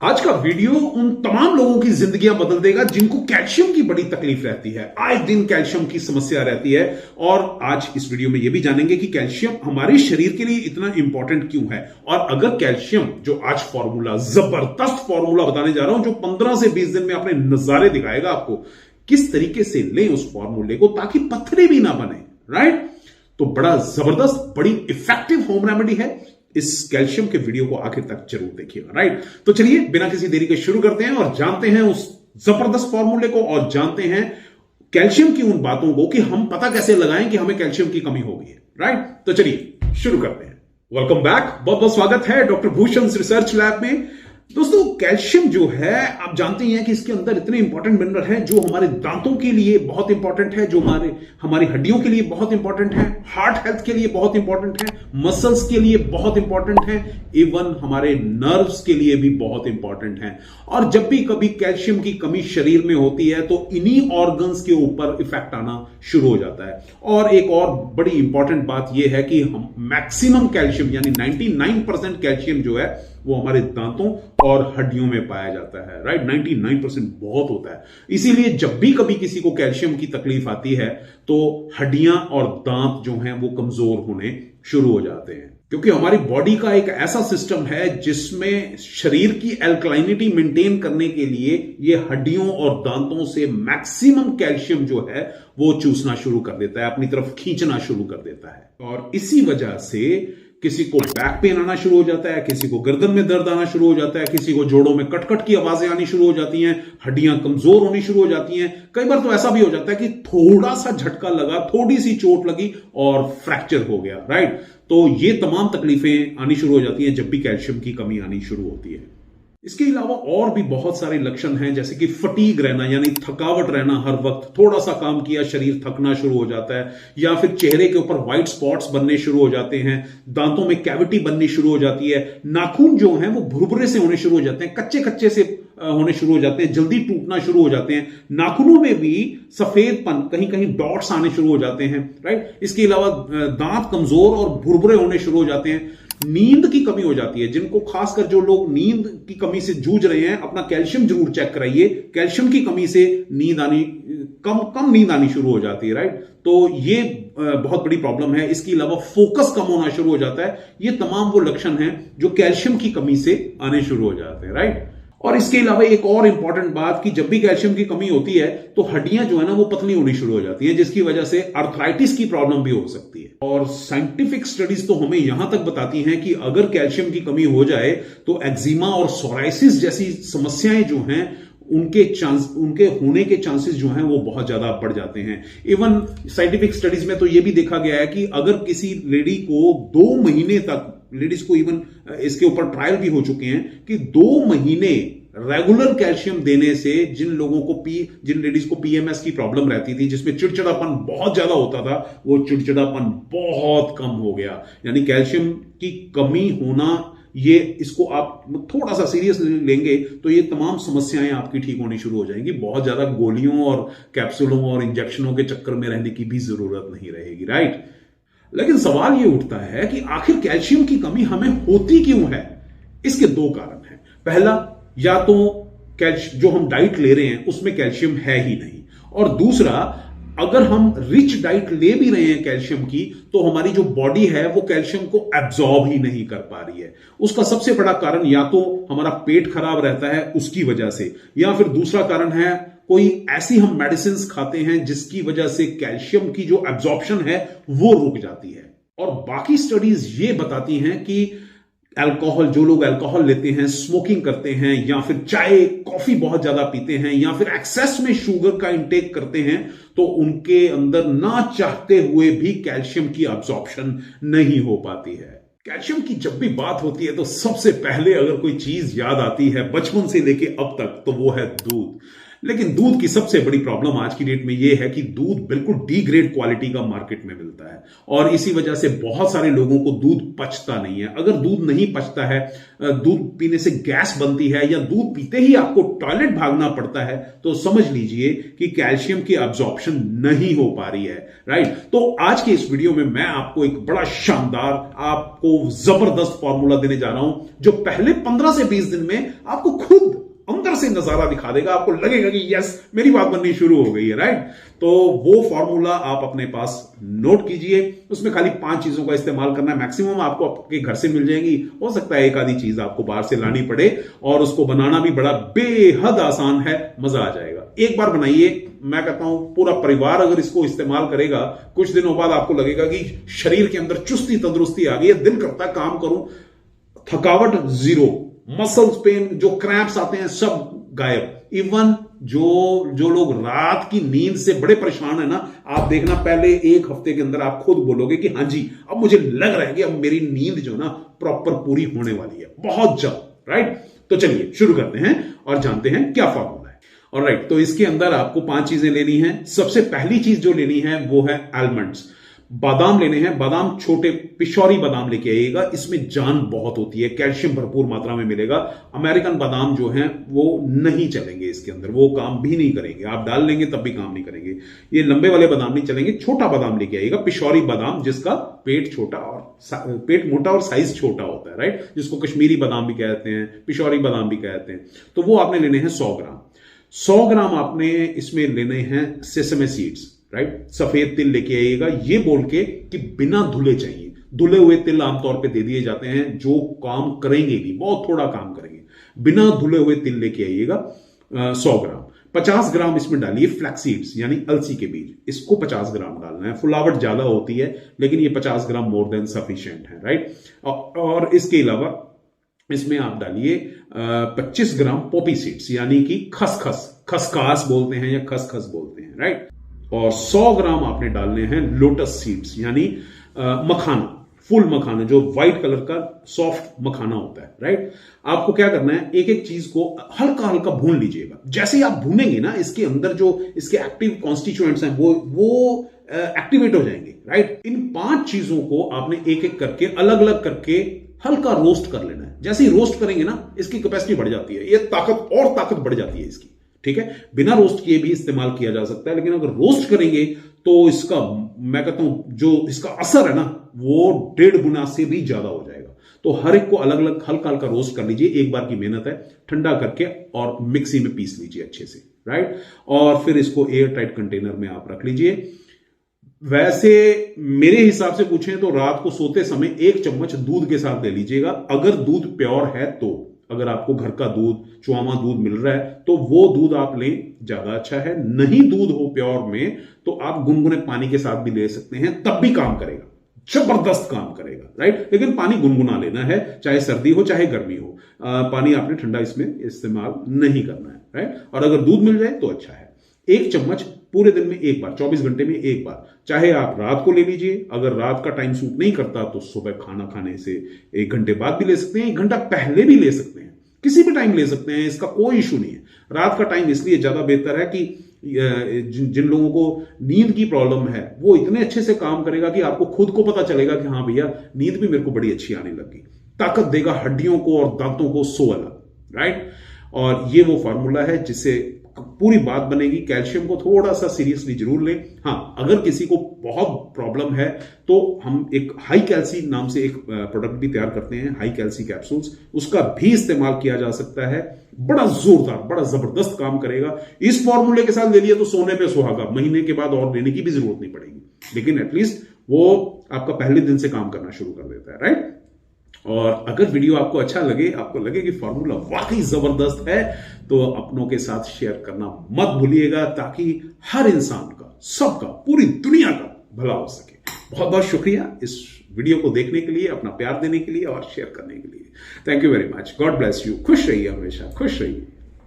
आज का वीडियो उन तमाम लोगों की जिंदगियां बदल देगा जिनको कैल्शियम की बड़ी तकलीफ रहती है। आए दिन कैल्शियम की समस्या रहती है और आज इस वीडियो में यह भी जानेंगे कि कैल्शियम हमारे शरीर के लिए इतना इंपॉर्टेंट क्यों है। और अगर कैल्शियम जो आज फॉर्मूला, जबरदस्त फॉर्मूला बताने जा रहा हूं जो 15 से 20 दिन में अपने नजारे दिखाएगा आपको, किस तरीके से लें उस फॉर्मूले को ताकि पत्थरे भी ना बने, राइट। तो बड़ा जबरदस्त, बड़ी इफेक्टिव होम रेमेडी है। इस कैल्शियम के वीडियो को आखिर तक जरूर देखिएगा, राइट। तो चलिए बिना किसी देरी के शुरू करते हैं और जानते हैं उस जबरदस्त फॉर्मूले को और जानते हैं कैल्शियम की उन बातों को कि हम पता कैसे लगाएं कि हमें कैल्शियम की कमी हो गई है, राइट। तो चलिए शुरू करते हैं। वेलकम बैक, बहुत बहुत स्वागत है डॉक्टर भूषण रिसर्च लैब में। दोस्तों, कैल्शियम जो है आप जानते हैं कि इसके अंदर इतने इंपॉर्टेंट मिनरल हैं जो हमारे दांतों के लिए बहुत इंपॉर्टेंट है, जो हमारी हड्डियों के लिए बहुत इंपॉर्टेंट है, हार्ट हेल्थ के लिए बहुत इंपॉर्टेंट है, मसल्स के लिए बहुत इंपॉर्टेंट है, इवन हमारे नर्व्स के लिए भी बहुत इंपॉर्टेंट है। और जब भी कभी कैल्शियम की कमी शरीर में होती है तो इन्हीं ऑर्गन्स के ऊपर इफेक्ट आना शुरू हो जाता है। और एक और बड़ी इंपॉर्टेंट बात यह है कि हम मैक्सिमम कैल्शियम यानी 99% कैल्शियम जो है वो हमारे दांतों और हड्डियों में पाया जाता है, राइट। 99% बहुत होता है। इसीलिए जब भी कभी किसी को कैल्शियम की तकलीफ आती है तो हड्डियां और दांत जो हैं वो कमजोर होने शुरू हो जाते हैं, क्योंकि हमारी बॉडी का एक ऐसा सिस्टम है जिसमें शरीर की एल्कलाइनिटी मेंटेन करने के लिए ये हड्डियों और दांतों से मैक्सिमम कैल्शियम जो है वो चूसना शुरू कर देता है, अपनी तरफ खींचना शुरू कर देता है। और इसी वजह से किसी को बैक पेन आना शुरू हो जाता है, किसी को गर्दन में दर्द आना शुरू हो जाता है, किसी को जोड़ों में कटकट की आवाजें आनी शुरू हो जाती हैं, हड्डियां कमजोर होनी शुरू हो जाती हैं। कई बार तो ऐसा भी हो जाता है कि थोड़ा सा झटका लगा, थोड़ी सी चोट लगी और फ्रैक्चर हो गया, राइट। तो ये तमाम तकलीफें आनी शुरू हो जाती हैं जब भी कैल्शियम की कमी आनी शुरू होती है। इसके अलावा और भी बहुत सारे लक्षण हैं, जैसे कि फटीग रहना यानी थकावट रहना, हर वक्त थोड़ा सा काम किया शरीर थकना शुरू हो जाता है, या फिर चेहरे के ऊपर व्हाइट स्पॉट्स बनने शुरू हो जाते हैं, दांतों में कैविटी बननी शुरू हो जाती है, नाखून जो हैं वो भुरभुरे से होने शुरू हो जाते हैं, कच्चे कच्चे से होने शुरू हो जाते हैं, जल्दी टूटना शुरू हो जाते हैं, नाखूनों में भी सफेदपन, कहीं कहीं डॉट्स आने शुरू हो जाते हैं, राइट। इसके अलावा दांत कमजोर और भुरभुरे होने शुरू हो जाते हैं, नींद की कमी हो जाती है। जिनको, खासकर जो लोग नींद की कमी से जूझ रहे हैं, अपना कैल्शियम जरूर चेक कराइए। कैल्शियम की कमी से नींद आनी कम नींद आनी शुरू हो जाती है, राइट। तो ये बहुत बड़ी प्रॉब्लम है। इसके अलावा फोकस कम होना शुरू हो जाता है। ये तमाम वो लक्षण हैं जो कैल्शियम की कमी से आने शुरू हो जाते हैं, राइट। और इसके अलावा एक और इंपॉर्टेंट बात कि जब भी कैल्शियम की कमी होती है तो हड्डियां जो है ना वो पतली होनी शुरू हो जाती हैं, जिसकी वजह से अर्थराइटिस की प्रॉब्लम भी हो सकती है। और साइंटिफिक स्टडीज तो हमें यहां तक बताती हैं कि अगर कैल्शियम की कमी हो जाए तो एक्जिमा और सोराइसिस जैसी समस्याएं जो हैं उनके होने के चांसेस जो हैं वो बहुत ज्यादा बढ़ जाते हैं। इवन साइंटिफिक स्टडीज में तो ये भी देखा गया है कि अगर किसी लेडी को 2 महीने तक, लेडीज को इवन इसके ऊपर ट्रायल भी हो चुके हैं कि 2 महीने रेगुलर कैल्शियम देने से जिन लेडीज को पीएमएस की प्रॉब्लम रहती थी, जिसमें चिड़चिड़ापन बहुत ज्यादा होता था, वो चिड़चिड़ापन बहुत कम हो गया। यानी कैल्शियम की कमी होना, ये इसको आप थोड़ा सा सीरियस लेंगे तो ये तमाम समस्याएं आपकी ठीक होनी शुरू हो जाएंगी। बहुत ज्यादा गोलियों और कैप्सूलों और इंजेक्शनों के चक्कर में रहने की भी जरूरत नहीं रहेगी, राइट। लेकिन सवाल ये उठता है कि आखिर कैल्शियम की कमी हमें होती क्यों है। इसके 2 कारण हैं। पहला, या तो जो हम डाइट ले रहे हैं उसमें कैल्शियम है ही नहीं, और दूसरा, अगर हम रिच डाइट ले भी रहे हैं कैल्शियम की तो हमारी जो बॉडी है वो कैल्शियम को एब्जॉर्ब ही नहीं कर पा रही है। उसका सबसे बड़ा कारण या तो हमारा पेट खराब रहता है उसकी वजह से, या फिर दूसरा कारण है कोई ऐसी हम मेडिसिन खाते हैं जिसकी वजह से कैल्शियम की जो एब्जॉर्प्शन है वो रुक जाती है। और बाकी स्टडीज ये बताती हैं कि जो लोग अल्कोहल लेते हैं, स्मोकिंग करते हैं, या फिर चाय कॉफी बहुत ज्यादा पीते हैं, या फिर एक्सेस में शुगर का इंटेक करते हैं, तो उनके अंदर ना चाहते हुए भी कैल्शियम की अब्जॉर्प्शन नहीं हो पाती है। कैल्शियम की जब भी बात होती है तो सबसे पहले अगर कोई चीज याद आती है बचपन से लेके अब तक तो वो है दूध। लेकिन दूध की सबसे बड़ी प्रॉब्लम आज की डेट में यह है कि दूध बिल्कुल डी ग्रेड क्वालिटी का मार्केट में मिलता है और इसी वजह से बहुत सारे लोगों को दूध पचता नहीं है। अगर दूध नहीं पचता है, दूध पीने से गैस बनती है या दूध पीते ही आपको टॉयलेट भागना पड़ता है, तो समझ लीजिए कि कैल्शियम की अब्जॉर्प्शन नहीं हो पा रही है, राइट। तो आज के इस वीडियो में मैं आपको एक बड़ा शानदार, आपको जबरदस्त फॉर्मूला देने जा रहा हूं जो पहले 15 से 20 दिन में आपको खुद अंदर से नजारा दिखा देगा। आपको लगेगा कि यस, मेरी बात बननी शुरू हो गई है, राइट। तो वो फॉर्मूला आप अपने पास नोट कीजिए। उसमें खाली 5 चीजों का इस्तेमाल करना है, मैक्सिमम आपको आपके घर से मिल जाएंगी। हो सकता है एक आधी चीज आपको बाहर से लानी पड़े और उसको बनाना भी बड़ा बेहद आसान है, मजा आ जाएगा। एक बार बनाइए, मैं कहता हूं पूरा परिवार अगर इसको इस्तेमाल करेगा, कुछ दिनों बाद आपको लगेगा कि शरीर के अंदर चुस्ती तंदुरुस्ती आ गई है, दिल करता है काम करूं, थकावट जीरो, मसल्स पेन, जो क्रैम्प्स आते हैं सब गायब। इवन जो लोग रात की नींद से बड़े परेशान है ना, आप देखना पहले 1 हफ्ते के अंदर आप खुद बोलोगे कि हाँ जी, अब मुझे लग रहा है कि अब मेरी नींद जो ना प्रॉपर पूरी होने वाली है, बहुत जल्द, राइट। तो चलिए शुरू करते हैं और जानते हैं क्या फॉर्मूला है। ऑलराइट, तो इसके अंदर आपको 5 चीजें लेनी है। सबसे पहली चीज जो लेनी है वो है आलमंड्स, बादाम लेने हैं। बादाम छोटे पिशौरी बादाम लेके आइएगा, इसमें जान बहुत होती है, कैल्शियम भरपूर मात्रा में मिलेगा। अमेरिकन बादाम जो हैं वो नहीं चलेंगे, इसके अंदर वो काम भी नहीं करेंगे, आप डाल लेंगे तब भी काम नहीं करेंगे। ये लंबे वाले बादाम नहीं चलेंगे, छोटा बादाम लेके आइएगा, पिशौरी बादाम, जिसका पेट छोटा और पेट मोटा और साइज छोटा होता है, राइट, जिसको कश्मीरी बादाम भी कहते हैं, पिशौरी बादाम भी कहते हैं। तो वो आपने लेने हैं 100 ग्राम। 100 ग्राम आपने इसमें लेने हैं सेसमे सीड्स, राइट। सफेद तिल लेके आइएगा, ये बोल के कि बिना धुले चाहिए। धुले हुए तिल आमतौर पे दे दिए जाते हैं जो काम करेंगे भी, बहुत थोड़ा काम करेंगे। बिना धुले हुए तिल लेके आइएगा 100 ग्राम। 50 ग्राम इसमें डालिए फ्लैक्स सीड्स यानी अलसी के बीज, इसको 50 ग्राम डालना है। फुलावट ज्यादा होती है लेकिन ये 50 ग्राम मोर देन सफिशिएंट है, राइट। और इसके अलावा इसमें आप डालिए 25 ग्राम पॉपी सीड्स यानी कि खसखस, खसकास बोलते हैं या खसखस बोलते हैं, राइट। और 100 ग्राम आपने डालने हैं लोटस सीड्स यानी मखाना, फुल मखाना, जो व्हाइट कलर का सॉफ्ट मखाना होता है, राइट। आपको क्या करना है, एक एक चीज को हल्का हल्का भून लीजिएगा। जैसे ही आप भूनेंगे ना, इसके अंदर जो इसके एक्टिव कॉन्स्टिट्यूएंट्स हैं वो एक्टिवेट हो जाएंगे, राइट। इन 5 चीजों को आपने एक एक करके अलग अलग करके हल्का रोस्ट कर लेना है। जैसे ही रोस्ट करेंगे ना, इसकी कैपेसिटी बढ़ जाती है, ये ताकत बढ़ जाती है इसकी, ठीक है। बिना रोस्ट किए भी इस्तेमाल किया जा सकता है, लेकिन अगर रोस्ट करेंगे तो इसका, मैं कहता हूं, जो इसका असर है ना वो 1.5 गुना से भी ज्यादा हो जाएगा। तो हर एक को अलग अलग हल्का हल्का रोस्ट कर लीजिए, एक बार की मेहनत है। ठंडा करके और मिक्सी में पीस लीजिए अच्छे से, राइट। और फिर इसको एयर टाइट कंटेनर में आप रख लीजिए। वैसे मेरे हिसाब से पूछें तो रात को सोते समय 1 चम्मच दूध के साथ ले लीजिएगा, अगर दूध प्योर है तो। अगर आपको घर का दूध, चुआमा दूध मिल रहा है तो वो दूध आप लें, ज्यादा अच्छा है। नहीं दूध हो प्योर में तो आप गुनगुने पानी के साथ भी ले सकते हैं, तब भी काम करेगा, जबरदस्त काम करेगा, राइट। लेकिन पानी गुनगुना लेना है, चाहे सर्दी हो चाहे गर्मी हो। पानी आपने ठंडा इसमें इस्तेमाल नहीं करना है, राइट। और अगर दूध मिल जाए तो अच्छा है। 1 चम्मच पूरे दिन में एक बार, 24 घंटे में एक बार। चाहे आप रात को ले लीजिए, अगर रात का टाइम सूट नहीं करता तो सुबह खाना खाने से 1 घंटे बाद भी ले सकते हैं, 1 घंटा पहले भी ले सकते हैं, किसी भी टाइम ले सकते हैं, इसका कोई इशू नहीं है। रात का टाइम इसलिए ज्यादा बेहतर है कि जिन लोगों को नींद की प्रॉब्लम है वो इतने अच्छे से काम करेगा कि आपको खुद को पता चलेगा कि हाँ भैया, नींद भी मेरे को बड़ी अच्छी आने लगी। ताकत देगा हड्डियों को और दांतों को 100 अलग, राइट। और ये वो फॉर्मूला है जिससे पूरी बात बनेगी। कैल्शियम को थोड़ा सा सीरियसली जरूर लें। हाँ, अगर किसी को बहुत प्रॉब्लम है तो हम एक हाई कैल्सी नाम से एक प्रोडक्ट भी तैयार करते हैं, हाई कैल्सी कैप्सूल्स, उसका भी इस्तेमाल किया जा सकता है। बड़ा जोरदार, बड़ा जबरदस्त काम करेगा। इस फॉर्मूले के साथ ले लिया तो सोने पे सुहागा, महीने के बाद और लेने की भी जरूरत नहीं पड़ेगी, लेकिन एटलीस्ट वो आपका पहले दिन से काम करना शुरू कर देता है, राइट। और अगर वीडियो आपको अच्छा लगे, आपको लगे कि फॉर्मूला वाकई जबरदस्त है, तो अपनों के साथ शेयर करना मत भूलिएगा, ताकि हर इंसान का, सबका, पूरी दुनिया का भला हो सके। बहुत बहुत शुक्रिया इस वीडियो को देखने के लिए, अपना प्यार देने के लिए और शेयर करने के लिए। Thank you very much. God bless you. खुश रहिए, हमेशा खुश रहिए।